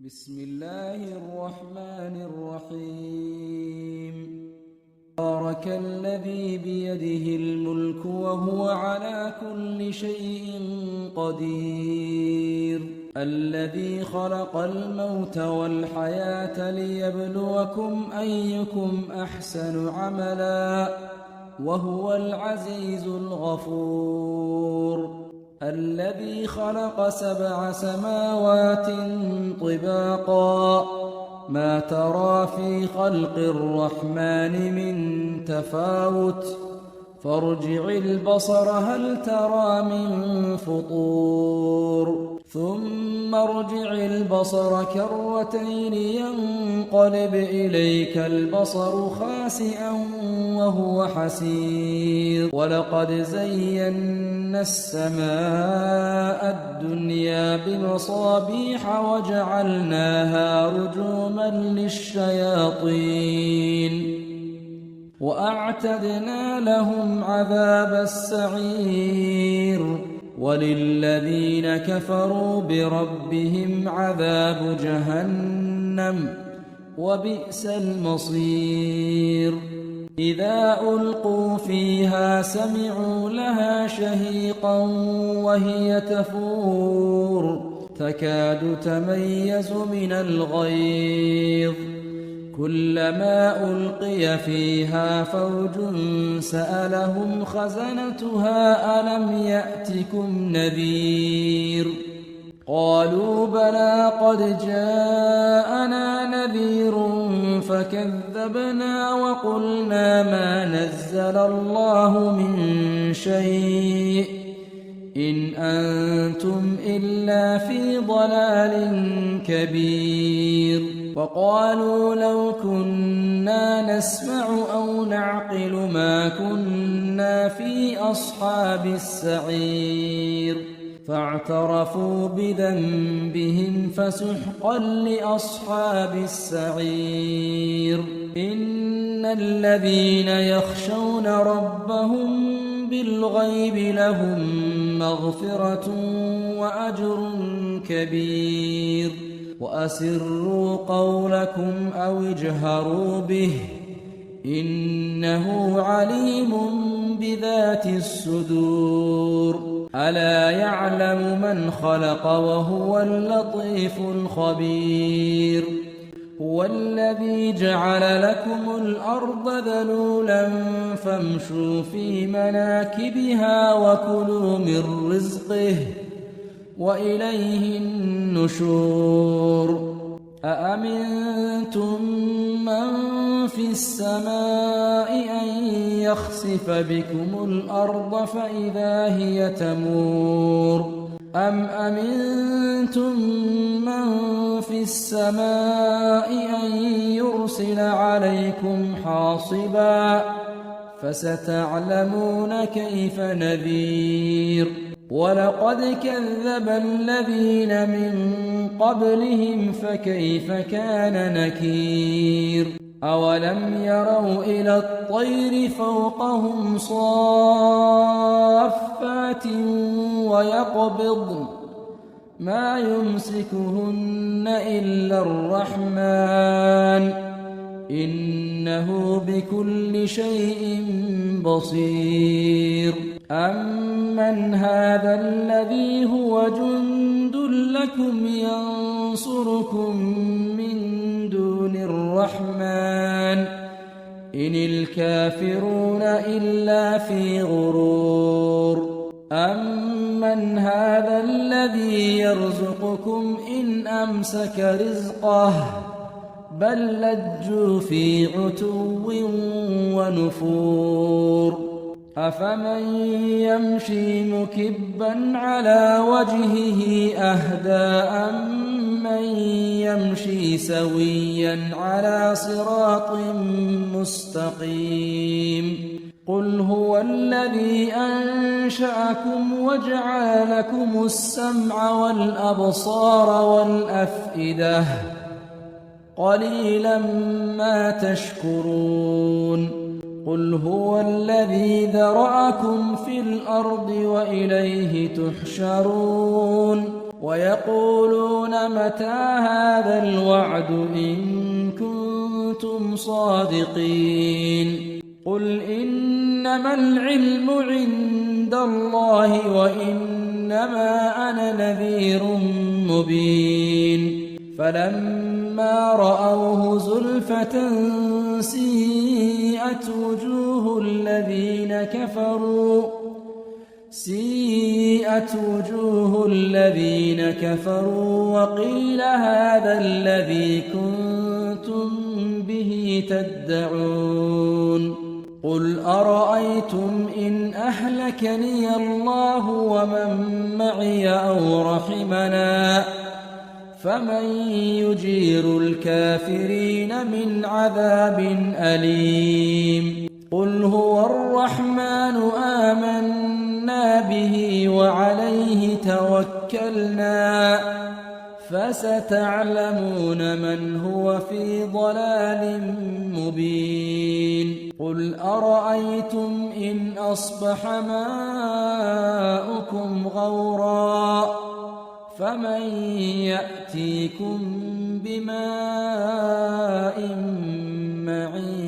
بسم الله الرحمن الرحيم. تبارك الذي بيده الملك وهو على كل شيء قدير، الذي خلق الموت والحياة ليبلوكم أيكم أحسن عملا وهو العزيز الغفور، الذي خلق 7 سماوات طباقا ما ترى في خلق الرحمن من تفاوت فارجع البصر هل ترى من فطور ثم ارجع البصر كرتين ينقلب إليك البصر خاسئا وهو حسير، ولقد زينا السماء الدنيا بمصابيح وجعلناها رجوما للشياطين وأعتدنا لهم عذاب السعير، وللذين كفروا بربهم عذاب جهنم وبئس المصير. إذا ألقوا فيها سمعوا لها شهيقا وهي تفور تكاد تميز من الغيظ، كلما ألقي فيها فوج سألهم خزنتها ألم يأتكم نذير، قالوا بلى قد جاءنا نذير فكذبنا وقلنا ما نزل الله من شيء إن أنتم إلا في ضلال كبير، وقالوا لو كنا نسمع أو نعقل ما كنا في أصحاب السعير، فاعترفوا بذنبهم فسحقا لأصحاب السعير. إن الذين يخشون ربهم بالغيب لهم مغفرة وأجر كبير، وأسروا قولكم أو اجهروا به إنه عليم بذات الصدور. ألا يعلم من خلق وهو اللطيف الخبير، هو الذي جعل لكم الأرض ذلولا فامشوا في مناكبها وكلوا من رزقه وإليه النشور. أأمنتم من في السماء أن يخسف بكم الأرض فإذا هي تمور، أم أمنتم من في السماء أن يرسل عليكم حاصبا فستعلمون كيف نذير. ولقد كذب الذين من قبلهم فكيف كان نكير. أولم يروا إلى الطير فوقهم صافات ويقبضن ما يمسكهن إلا الرحمن إنه بكل شيء بصير. أمن هذا الذي هو جند لكم ينصركم من دون الرحمن إن الكافرون إلا في غرور. أمن هذا الذي يرزقكم إن أمسك رزقه بل لجوا في عتو ونفور. أفمن يمشي مكبا على وجهه أهدى أمن يمشي سويا على صراط مستقيم. قل هو الذي أنشأكم وجعل لكم السمع والأبصار والأفئدة قليلا ما تشكرون. قل هو الذي ذرأكم في الأرض وإليه تحشرون. ويقولون متى هذا الوعد إن كنتم صادقين قل إنما العلم عند الله وإنما أنا نذير مبين فلما رأوه زلفة سيئت وجوه الذين كفروا وقيل هذا الذي كنتم به تدعون قل أرأيتم إن أهلكني الله ومن معي أو رحمنا فمن يجير الكافرين من عذاب أليم قل هو الرحمن آمنا به وعليه توكلنا فستعلمون من هو في ضلال مبين قل أرأيتم إن أصبح ماؤكم غورا فمن يأتيكم بماء معين